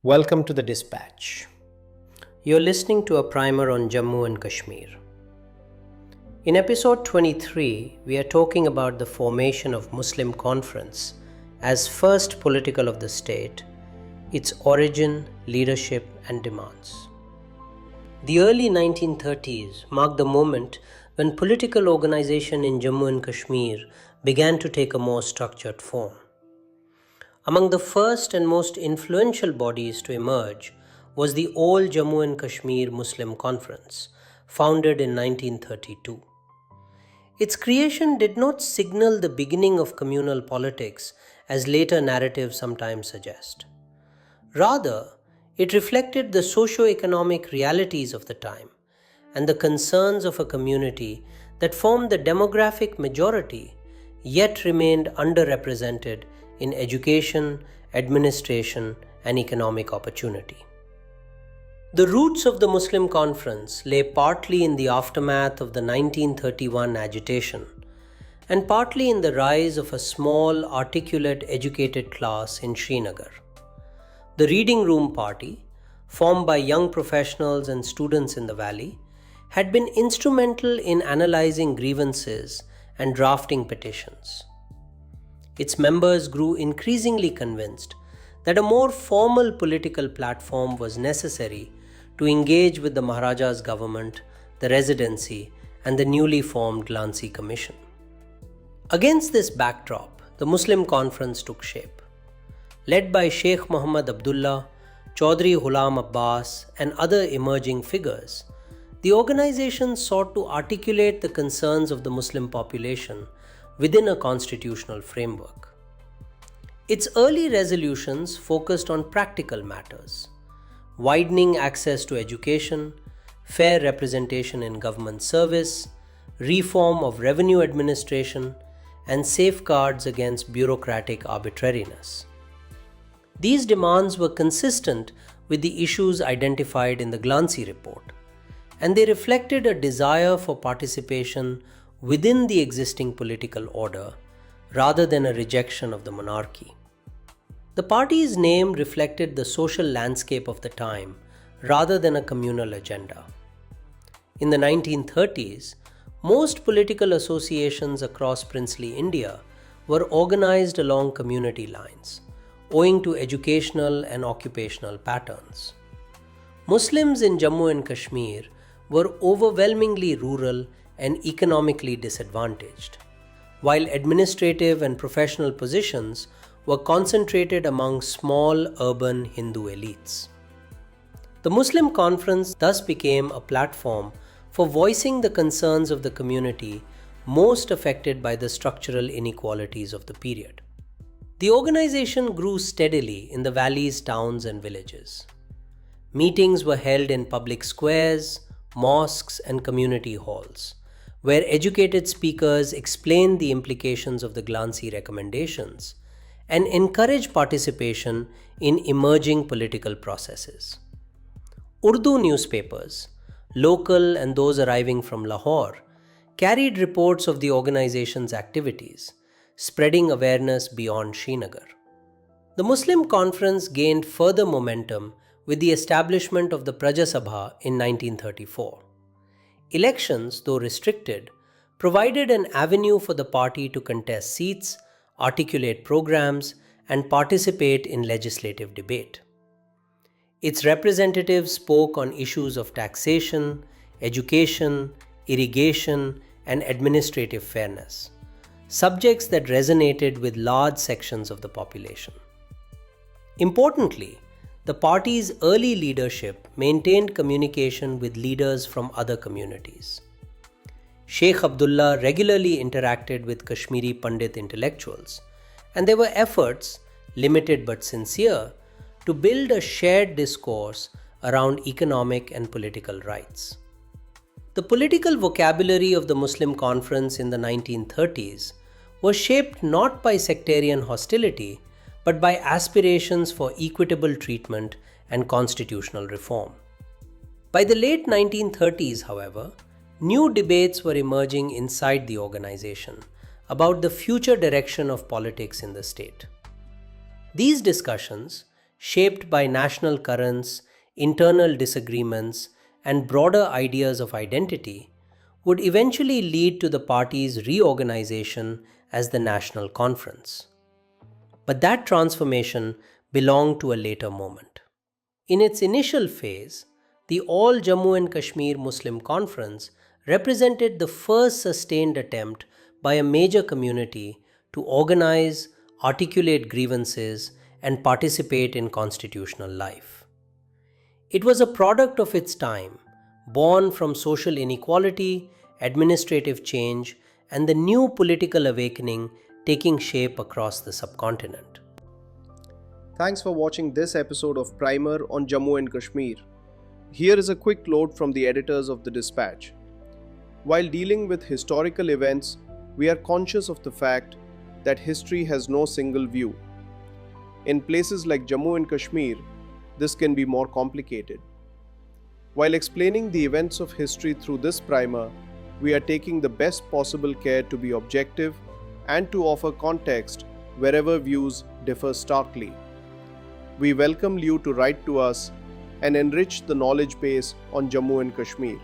Welcome to the Dispatch. You're listening to a primer on Jammu and Kashmir. In episode 23, we are talking about the formation of Muslim Conference as first political of the state, its origin, leadership and demands. The early 1930s marked the moment when political organization in Jammu and Kashmir began to take a more structured form. Among the first and most influential bodies to emerge was the All Jammu and Kashmir Muslim Conference, founded in 1932. Its creation did not signal the beginning of communal politics as later narratives sometimes suggest. Rather, it reflected the socio-economic realities of the time and the concerns of a community that formed the demographic majority yet remained underrepresented in education, administration, and economic opportunity. The roots of the Muslim Conference lay partly in the aftermath of the 1931 agitation and partly in the rise of a small, articulate, educated class in Srinagar. The Reading Room Party, formed by young professionals and students in the valley, had been instrumental in analyzing grievances and drafting petitions. Its members grew increasingly convinced that a more formal political platform was necessary to engage with the Maharaja's government, the Residency, and the newly formed Glancy Commission. Against this backdrop, the Muslim Conference took shape. Led by Sheikh Muhammad Abdullah, Chaudhry Ghulam Abbas, and other emerging figures, the organization sought to articulate the concerns of the Muslim population within a constitutional framework. Its early resolutions focused on practical matters: widening access to education, fair representation in government service, reform of revenue administration, and safeguards against bureaucratic arbitrariness. These demands were consistent with the issues identified in the Glancy report, and they reflected a desire for participation within the existing political order rather than a rejection of the monarchy. The party's name reflected the social landscape of the time rather than a communal agenda. In the 1930s, most political associations across princely India were organized along community lines, owing to educational and occupational patterns. Muslims in Jammu and Kashmir were overwhelmingly rural and economically disadvantaged, while administrative and professional positions were concentrated among small urban Hindu elites. The Muslim Conference thus became a platform for voicing the concerns of the community most affected by the structural inequalities of the period. The organization grew steadily in the valleys, towns, and villages. Meetings were held in public squares, mosques, and community halls, where educated speakers explained the implications of the Glancy recommendations and encouraged participation in emerging political processes. Urdu newspapers, local and those arriving from Lahore, carried reports of the organization's activities, spreading awareness beyond Srinagar. The Muslim Conference gained further momentum with the establishment of the Praja Sabha in 1934. Elections, though restricted, provided an avenue for the party to contest seats, articulate programs, and participate in legislative debate. Its representatives spoke on issues of taxation, education, irrigation, and administrative fairness, subjects that resonated with large sections of the population. Importantly, the party's early leadership maintained communication with leaders from other communities. Sheikh Abdullah regularly interacted with Kashmiri Pandit intellectuals, and there were efforts, limited but sincere, to build a shared discourse around economic and political rights. The political vocabulary of the Muslim Conference in the 1930s was shaped not by sectarian hostility, but by aspirations for equitable treatment and constitutional reform. By the late 1930s, however, new debates were emerging inside the organization about the future direction of politics in the state. These discussions, shaped by national currents, internal disagreements, and broader ideas of identity, would eventually lead to the party's reorganization as the National Conference. But that transformation belonged to a later moment. In its initial phase, the All Jammu and Kashmir Muslim Conference represented the first sustained attempt by a major community to organize, articulate grievances, and participate in constitutional life. It was a product of its time, born from social inequality, administrative change, and the new political awakening taking shape across the subcontinent. Thanks for watching this episode of Primer on Jammu and Kashmir. Here is a quick note from the editors of the Dispatch. While dealing with historical events, we are conscious of the fact that history has no single view. In places like Jammu and Kashmir, this can be more complicated. While explaining the events of history through this primer, we are taking the best possible care to be objective and to offer context wherever views differ starkly. We welcome you to write to us and enrich the knowledge base on Jammu and Kashmir.